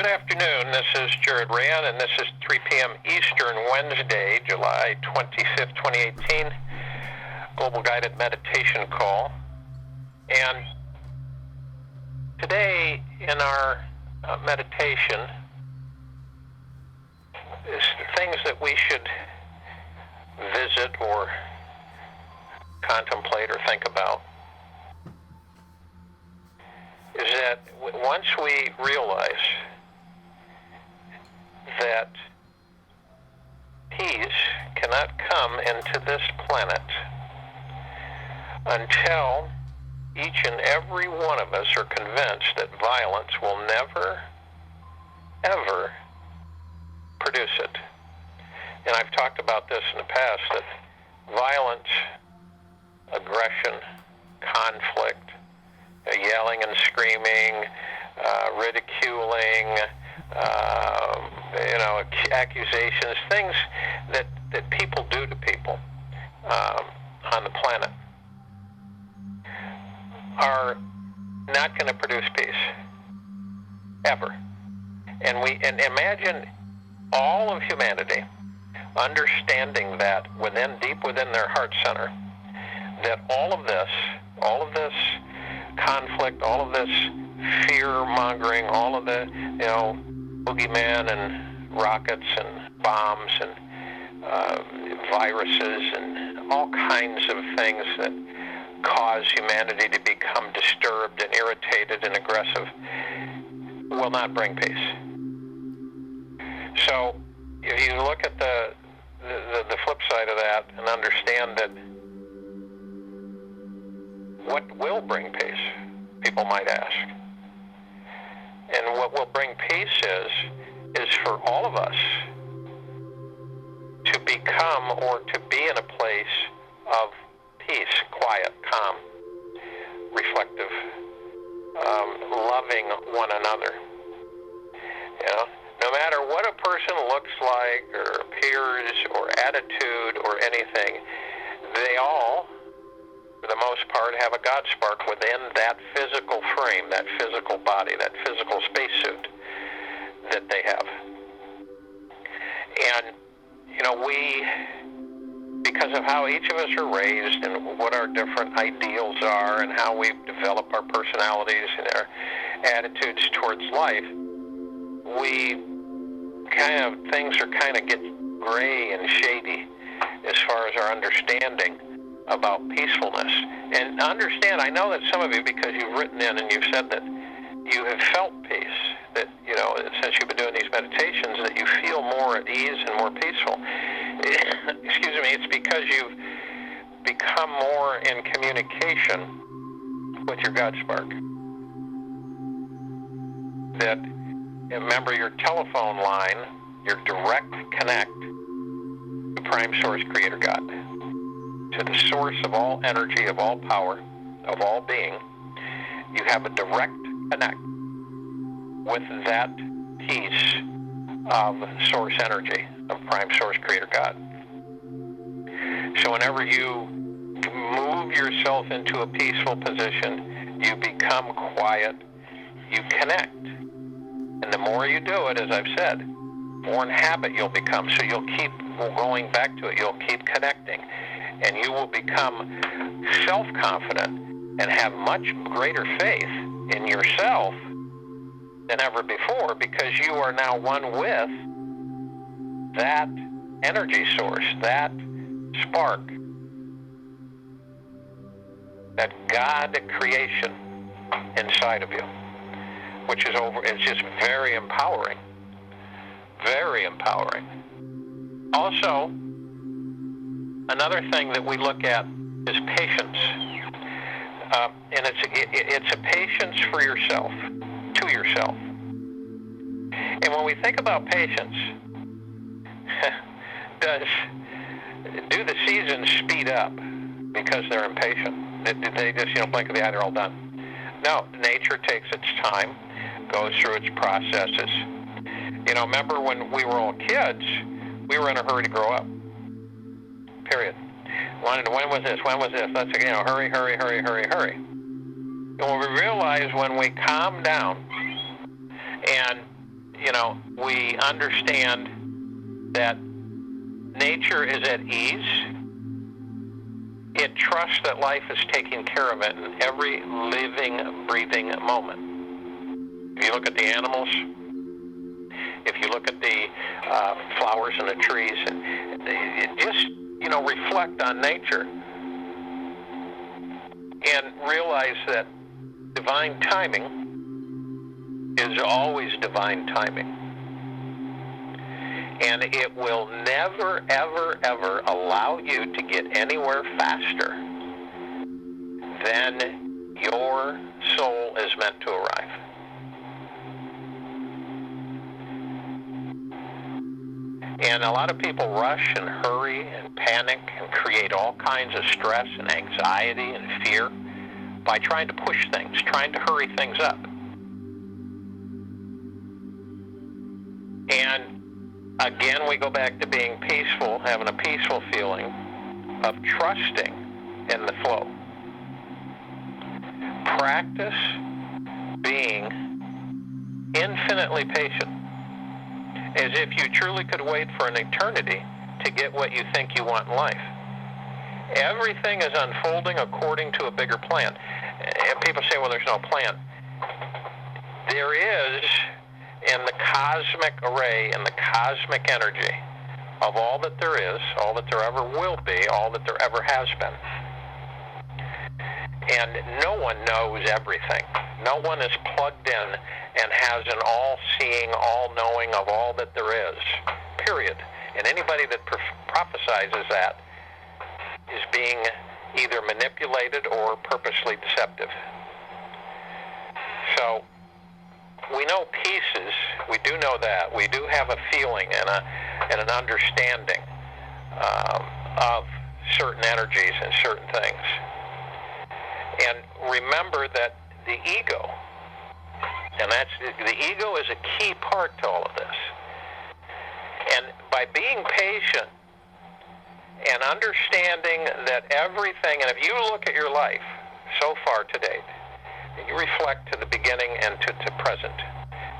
Good afternoon. This is Jared Rand, and this is 3 p.m. Eastern, Wednesday, July 25th, 2018, Global Guided Meditation Call. And today in our meditation is things that we should visit or contemplate or think about. Is that once we realize that peace cannot come into this planet until each and every one of us are convinced that violence will never, ever produce it. And I've talked about this in the past, that violence, aggression, conflict, yelling and screaming, ridiculing, accusations, things that people do to people on the planet are not going to produce peace, ever. And imagine all of humanity understanding that deep within their heart center, that all of this conflict, all of this fear-mongering, all of the, boogeyman and rockets and bombs and viruses and all kinds of things that cause humanity to become disturbed and irritated and aggressive will not bring peace. So if you look at the flip side of that and understand that what will bring peace, people might ask. And what will bring peace is for all of us to become or to be in a place of peace, quiet, calm, reflective, loving one another. No matter what a person looks like or appears or attitude or anything, they all, for the most part, have a God spark within that physical frame, that physical body, that physical spacesuit that they have. And, we, because of how each of us are raised and what our different ideals are and how we develop our personalities and our attitudes towards life, things are kind of get gray and shady as far as our understanding about peacefulness. And understand, I know that some of you, because you've written in and you've said that you have felt peace, that, since you've been doing these meditations, that you feel more at ease and more peaceful. Excuse me, it's because you've become more in communication with your God spark. That, remember, your telephone line, your direct connect to Prime Source Creator God, to the source of all energy, of all power, of all being. You have a direct connect with that piece of source energy, of Prime Source Creator God. So whenever you move yourself into a peaceful position, you become quiet, you connect. And the more you do it, as I've said, more in habit you'll become. So you'll keep going back to it. You'll keep connecting. And you will become self-confident and have much greater faith in yourself than ever before, because you are now one with that energy source, that spark, that God creation inside of you, which is it's just very empowering. Very empowering. Also, another thing that we look at is patience. And it's a patience for yourself, to yourself. And when we think about patience, do the seasons speed up because they're impatient? They just, blink of the eye, they're all done. No, nature takes its time, goes through its processes. Remember when we were all kids, we were in a hurry to grow up. Period. When was this? Let's, hurry. And when we realize, when we calm down and we understand that nature is at ease. It trusts that life is taking care of it in every living, breathing moment. If you look at the animals, if you look at the flowers and the trees, it just, reflect on nature and realize that divine timing is always divine timing. And it will never, ever, ever allow you to get anywhere faster than your soul is meant to arrive. And a lot of people rush and hurry and panic and create all kinds of stress and anxiety and fear by trying to push things, trying to hurry things up. And again, we go back to being peaceful, having a peaceful feeling of trusting in the flow. Practice being infinitely patient, as if you truly could wait for an eternity to get what you think you want in life. Everything is unfolding according to a bigger plan. And people say, well, there's no plan. There is, in the cosmic array, in the cosmic energy of all that there is, all that there ever will be, all that there ever has been. And no one knows everything. No one is plugged in and has an all-seeing, all-knowing of all that there is, period. And anybody that prophesizes that is being either manipulated or purposely deceptive. So we know pieces. We do know that. We do have a feeling and an understanding of certain energies and certain things. And remember that the ego, and the ego is a key part to all of this. And by being patient and understanding that everything, and if you look at your life so far to date, and you reflect to the beginning and to present,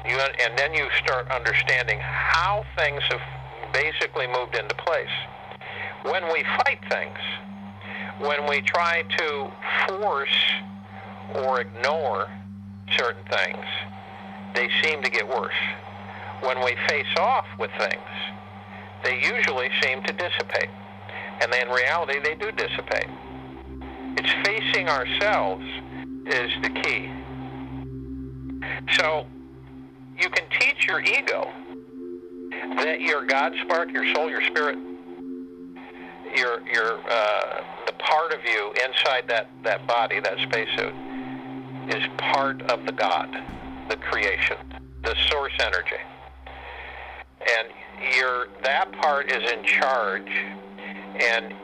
and then you start understanding how things have basically moved into place. When we fight things, when we try to force or ignore certain things, they seem to get worse. When we face off with things, they usually seem to dissipate. And in reality, they do dissipate. It's facing ourselves is the key. So you can teach your ego that your God spark, your soul, your spirit, the part of you inside that body, that spacesuit, is part of the God, the creation, the source energy. And that part is in charge, and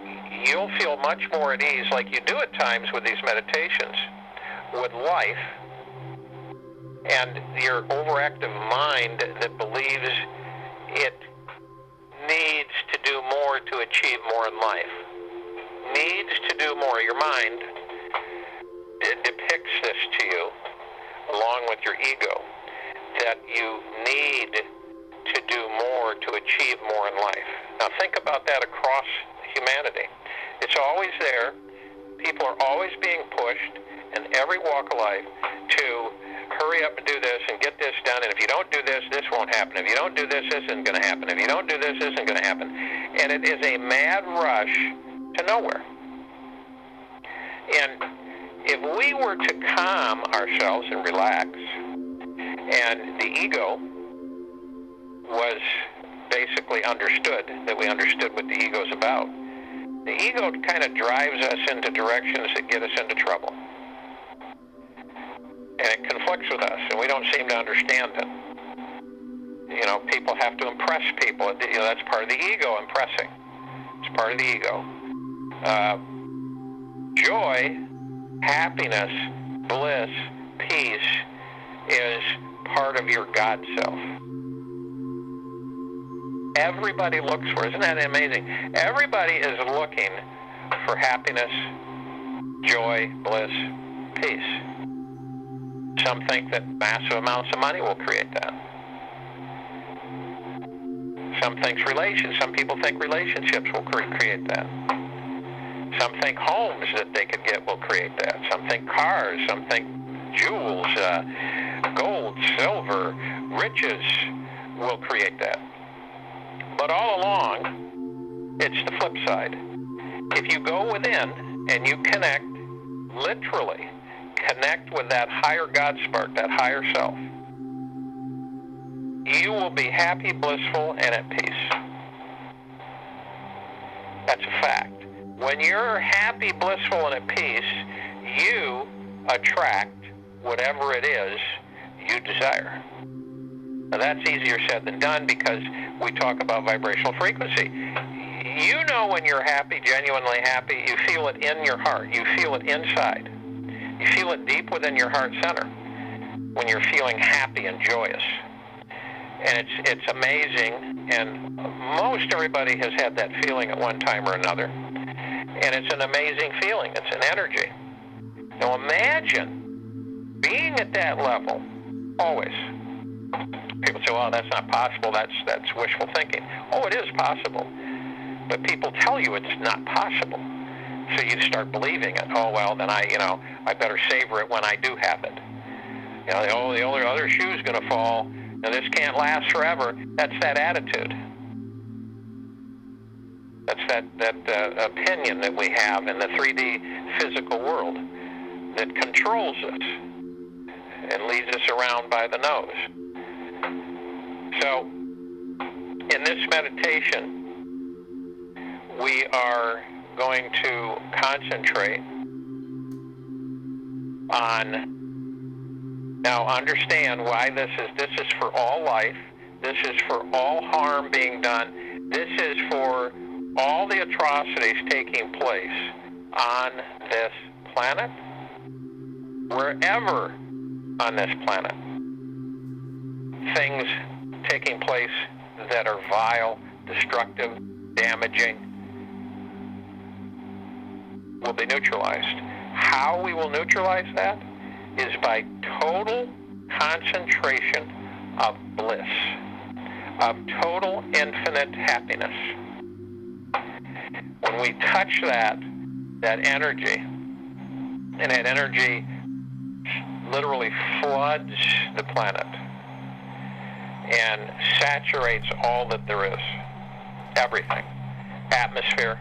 you'll feel much more at ease, like you do at times with these meditations, with life, and your overactive mind that believes it needs to do more to achieve more in life. Needs to do more. Your mind depicts this to you, along with your ego, that you need to do more to achieve more in life. Now think about that across humanity. It's always there. People are always being pushed in every walk of life to hurry up and do this and get this done, and if you don't do this, this won't happen. If you don't do this, this isn't going to happen. If you don't do this, this isn't going to happen. And it is a mad rush to nowhere. And if we were to calm ourselves and relax, and the ego was basically understood, that we understood what the ego is about, the ego kind of drives us into directions that get us into trouble. And it conflicts with us, and we don't seem to understand it. People have to impress people. That's part of the ego, impressing. It's part of the ego. Joy, happiness, bliss, peace is part of your God self. Everybody looks for, isn't that amazing? Everybody is looking for happiness, joy, bliss, peace. Some think that massive amounts of money will create that. Some people think relationships will create that. Some think homes that they could get will create that. Some think cars. Some think jewels, gold, silver, riches will create that. But all along, it's the flip side. If you go within and you connect, literally connect with that higher God spark, that higher self, you will be happy, blissful, and at peace. That's a fact. When you're happy, blissful, and at peace, you attract whatever it is you desire. Now, that's easier said than done because we talk about vibrational frequency. You know when you're happy, genuinely happy, you feel it in your heart. You feel it inside. You feel it deep within your heart center when you're feeling happy and joyous. And it's amazing, and most everybody has had that feeling at one time or another. And it's an amazing feeling. It's an energy. Now imagine being at that level always. People say, well, that's not possible. That's wishful thinking. Oh, it is possible. But people tell you it's not possible. So you start believing it. Oh, well, then I better savor it when I do have it. The only other shoe's going to fall. Now, this can't last forever. That's that attitude. That's that opinion that we have in the 3D physical world that controls us and leads us around by the nose. So, in this meditation, we are going to concentrate on. Now understand why this is for all life. This is for all harm being done. This is for all the atrocities taking place on this planet, wherever on this planet. Things taking place that are vile, destructive, damaging will be neutralized. How we will neutralize that is by total concentration of bliss, of total infinite happiness. When we touch that energy, and that energy literally floods the planet and saturates all that there is, everything, atmosphere,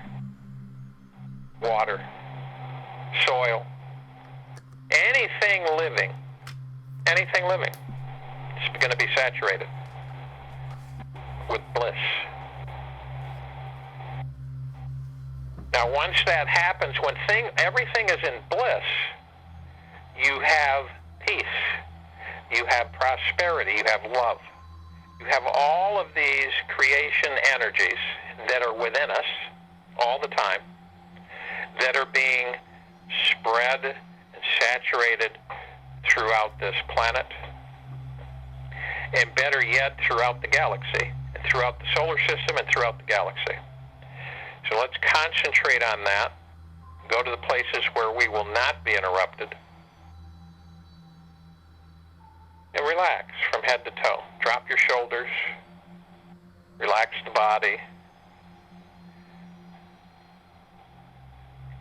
water, soil, anything living, it's going to be saturated with bliss. Now, once that happens, when everything is in bliss, you have peace, you have prosperity, you have love. You have all of these creation energies that are within us all the time, that are being spread and saturated throughout this planet, and better yet, throughout the galaxy, and throughout the solar system, and throughout the galaxy. So let's concentrate on that, go to the places where we will not be interrupted, and relax from head to toe. Drop your shoulders, relax the body,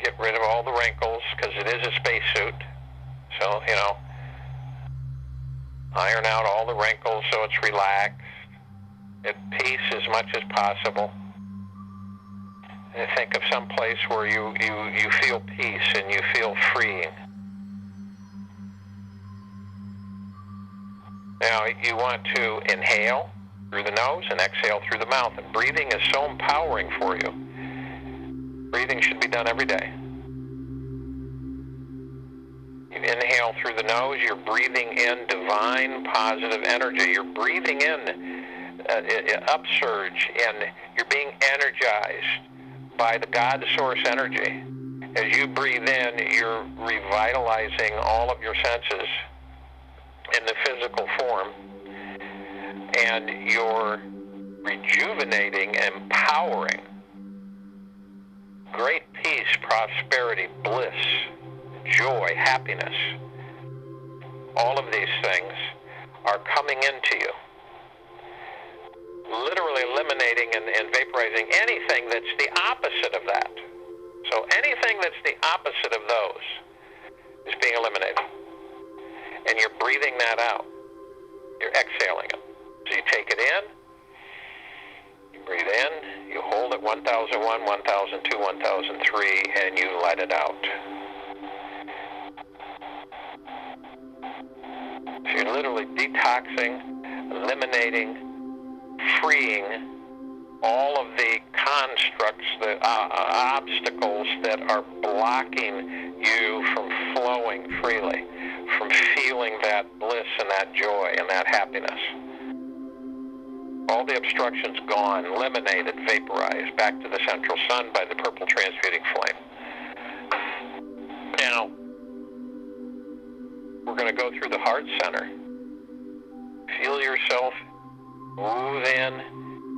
get rid of all the wrinkles, because it is a spacesuit. So, iron out all the wrinkles so it's relaxed, at peace as much as possible. And think of some place where you feel peace and you feel freeing. Now, you want to inhale through the nose and exhale through the mouth. And breathing is so empowering for you. Breathing should be done every day. You inhale through the nose, you're breathing in divine positive energy. You're breathing in upsurge, and you're being energized by the God Source energy. As you breathe in, you're revitalizing all of your senses in the physical form, and you're rejuvenating, empowering great peace, prosperity, bliss, joy, happiness. All of these things are coming into you literally eliminating and vaporizing anything that's the opposite of that. So anything that's the opposite of those is being eliminated. And you're breathing that out. You're exhaling it. So you take it in, you breathe in, you hold it 1001, 1002, 1003, and you let it out. So you're literally detoxing, eliminating, freeing all of the constructs, the obstacles that are blocking you from flowing freely, from feeling that bliss and that joy and that happiness. All the obstructions gone, eliminated, vaporized, back to the central sun by the purple transmuting flame. Now, we're going to go through the heart center. Feel yourself move in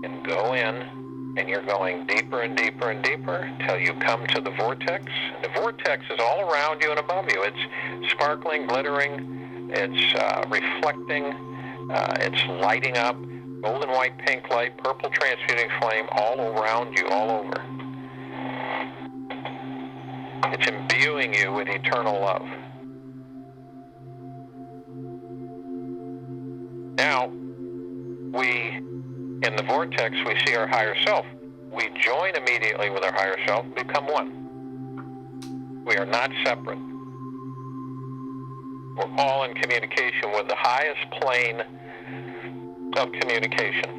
and go in, and you're going deeper and deeper and deeper until you come to the vortex. The vortex is all around you and above you. It's sparkling, glittering, it's reflecting, it's lighting up, golden, white, pink light, purple transmuting flame all around you, all over. It's imbuing you with eternal love. Now, in the vortex, we see our higher self. We join immediately with our higher self, become one. We are not separate. We're all in communication with the highest plane of communication.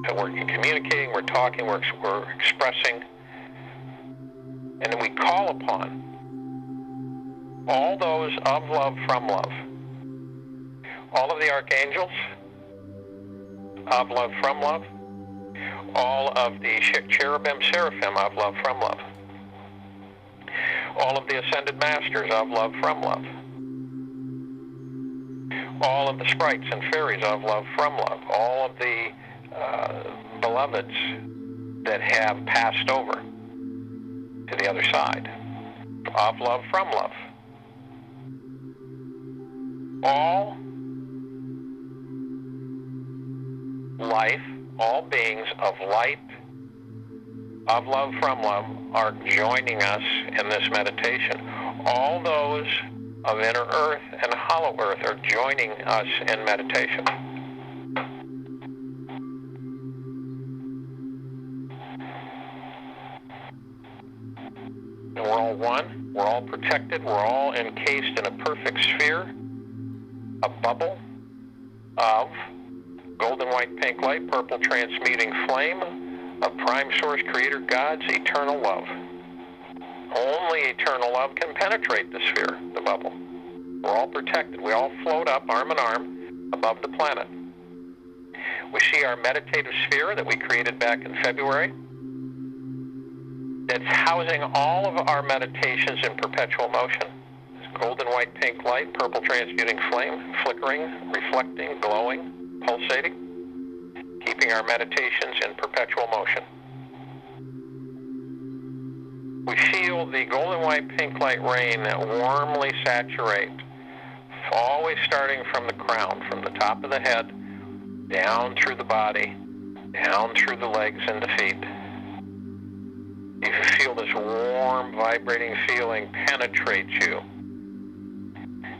So we're communicating, we're talking, we're expressing, and then we call upon all those of love, from love. All of the archangels, of love, from love. All of the cherubim, seraphim, of love, from love. All of the ascended masters, of love, from love. All of the sprites and fairies, of love, from love. All of the beloveds that have passed over to the other side, of love, from love. All life, all beings of light, of love, from love, are joining us in this meditation. All those of inner earth and hollow earth are joining us in meditation. And we're all one, we're all protected, we're all encased in a perfect sphere, a bubble of golden, white, pink light, purple transmuting flame of Prime Source Creator God's eternal love. Only eternal love can penetrate the sphere, the bubble. We're all protected. We all float up arm in arm above the planet. We see our meditative sphere that we created back in February. That's housing all of our meditations in perpetual motion. It's golden, white, pink light, purple transmuting flame, flickering, reflecting, glowing, pulsating, keeping our meditations in perpetual motion. We feel the golden, white, pink light rain warmly saturate, always starting from the crown, from the top of the head, down through the body, down through the legs and the feet. You can feel this warm, vibrating feeling penetrate you.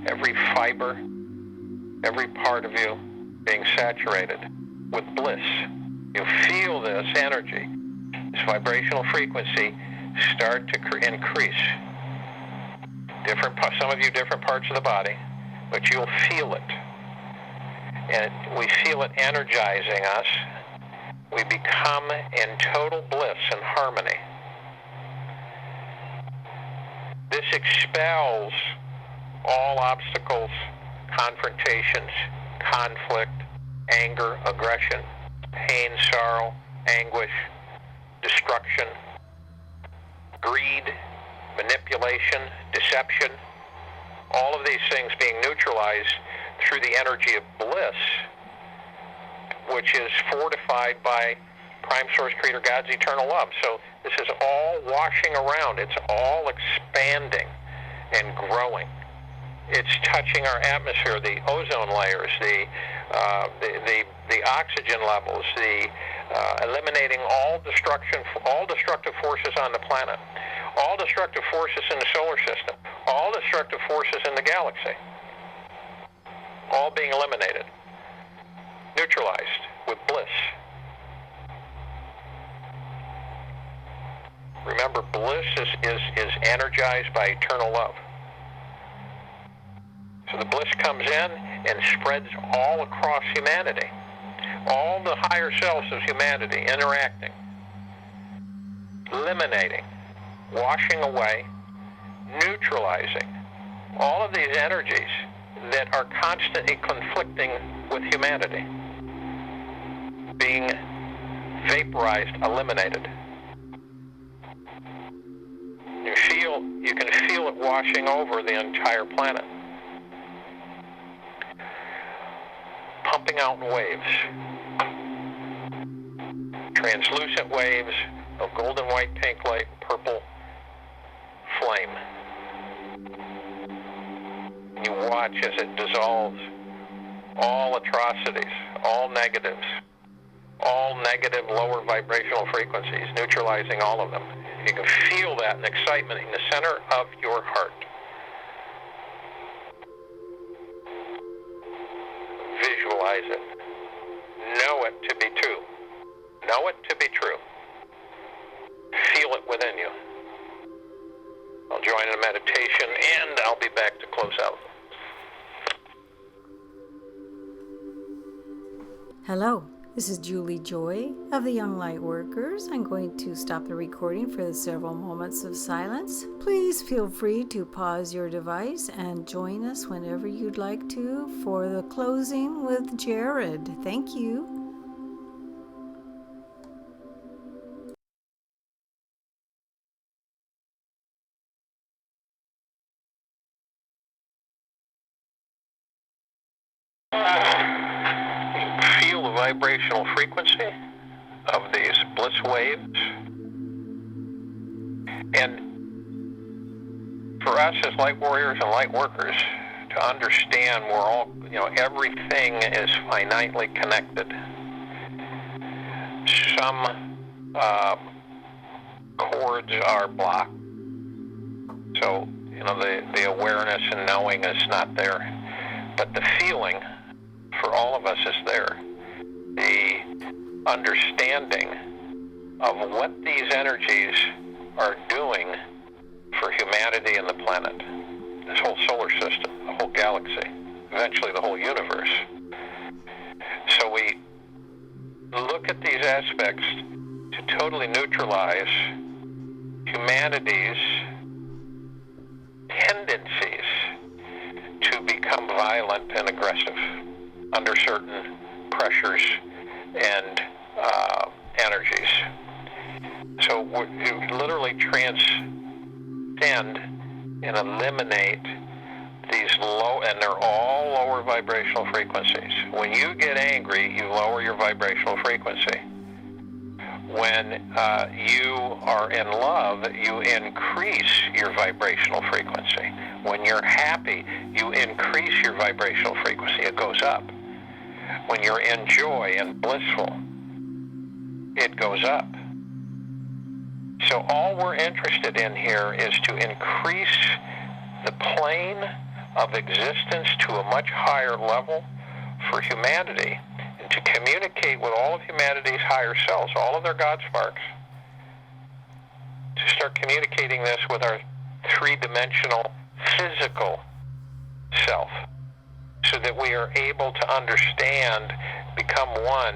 Every fiber, every part of you being saturated with bliss. You feel this energy, this vibrational frequency start to increase. Some of you different parts of the body, but you'll feel it. And we feel it energizing us. We become in total bliss and harmony. This expels all obstacles, confrontations, conflict, anger, aggression, pain, sorrow, anguish, destruction, greed, manipulation, deception, all of these things being neutralized through the energy of bliss, which is fortified by Prime Source Creator God's eternal love. So this is all washing around. It's all expanding and growing. It's touching our atmosphere, the ozone layers, the the oxygen levels, the eliminating all destructive forces on the planet, all destructive forces in the solar system, all destructive forces in the galaxy, all being eliminated, neutralized with bliss. Remember, bliss is energized by eternal love. So the bliss comes in and spreads all across humanity. All the higher selves of humanity interacting, eliminating, washing away, neutralizing all of these energies that are constantly conflicting with humanity, being vaporized, eliminated. You can feel it washing over the entire planet, pumping out in waves, translucent waves of golden, white, pink, light, purple flame. You watch as it dissolves all atrocities, all negatives, all negative lower vibrational frequencies, neutralizing all of them. You can feel that in excitement in the center of your heart. Visualize it. Know it to be true. Know it to be true. Feel it within you. I'll join in a meditation and I'll be back to close out. Hello, this is Julie Joy of the Young Light Workers. I'm going to stop the recording for the several moments of silence. Please feel free to pause your device and join us whenever you'd like to for the closing with Jared. Thank you. Feel the vibrational frequency of these bliss waves. And for us as light warriors and light workers to understand we're all, everything is finitely connected. Some cords are blocked. So, the awareness and knowing is not there. But the feeling for all of us is there. The understanding of what these energies are doing for humanity and the planet, this whole solar system, the whole galaxy, eventually the whole universe. So we look at these aspects to totally neutralize humanity's tendencies to become violent and aggressive under certain pressures and energies. So we literally transcend and eliminate these low, and they're all lower vibrational frequencies. When you get angry, you lower your vibrational frequency. When you are in love, you increase your vibrational frequency. When you're happy, you increase your vibrational frequency. It goes up. When you're in joy and blissful, it goes up. So all we're interested in here is to increase the plane of existence to a much higher level for humanity, and to communicate with all of humanity's higher selves, all of their God sparks, to start communicating this with our three-dimensional physical self, so that we are able to understand, become one,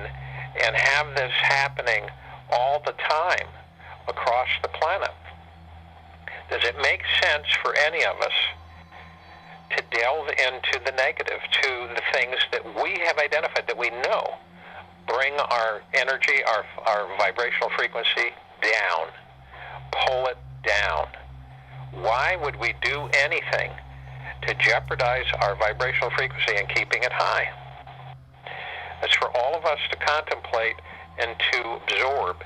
and have this happening all the time across the planet. Does it make sense for any of us to delve into the negative, to the things that we have identified, that we know bring our energy, our vibrational frequency down, pull it down? Why would we do anything to jeopardize our vibrational frequency and keeping it high? It's for all of us to contemplate and to absorb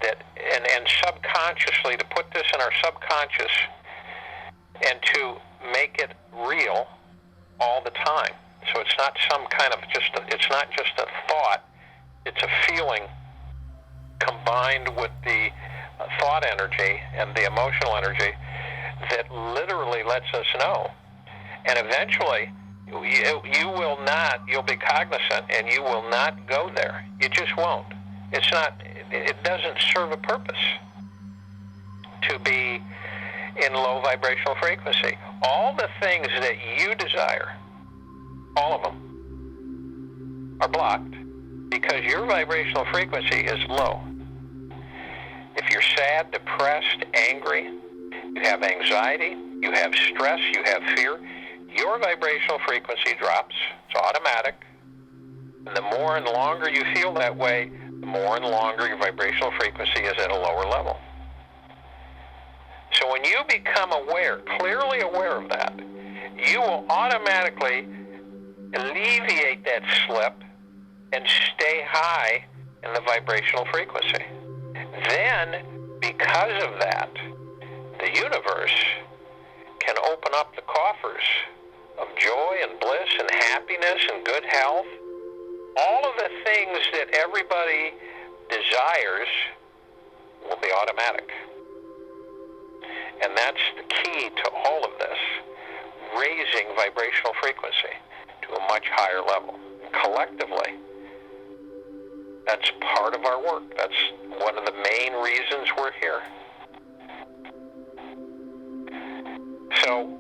that, and subconsciously to put this in our subconscious and to make it real all the time. So it's not some kind of it's not just a thought, it's a feeling combined with the thought energy and the emotional energy that literally lets us know. And eventually, you'll be cognizant and you will not go there. You just won't. It doesn't serve a purpose to be in low vibrational frequency. All the things that you desire, all of them, are blocked because your vibrational frequency is low. If you're sad, depressed, angry, you have anxiety, you have stress, you have fear, your vibrational frequency drops. It's automatic. And the more and longer you feel that way, the more and longer your vibrational frequency is at a lower level. So when you become aware, clearly aware of that, you will automatically alleviate that slip and stay high in the vibrational frequency. Then, because of that, the universe can open up the coffers of joy and bliss and happiness and good health. All of the things that everybody desires will be automatic. And that's the key to all of this, raising vibrational frequency to a much higher level. Collectively, that's part of our work. That's one of the main reasons we're here. So,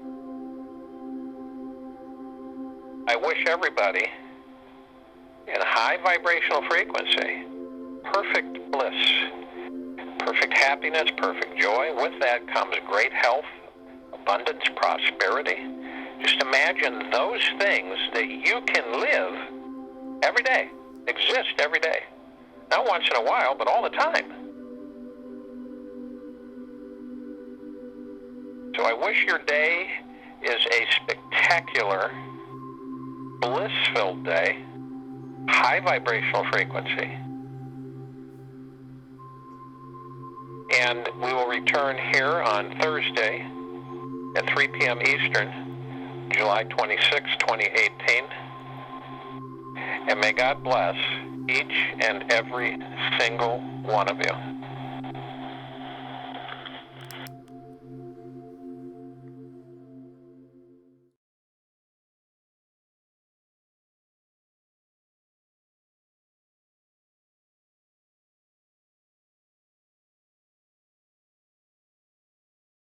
I wish everybody in high vibrational frequency perfect bliss, perfect happiness, perfect joy. With that comes great health, abundance, prosperity. Just imagine those things that you can live every day, exist every day. Not once in a while, but all the time. So I wish your day is a spectacular, bliss-filled day, high vibrational frequency. And we will return here on Thursday at 3 p.m. Eastern, July 26, 2018. And may God bless each and every single one of you.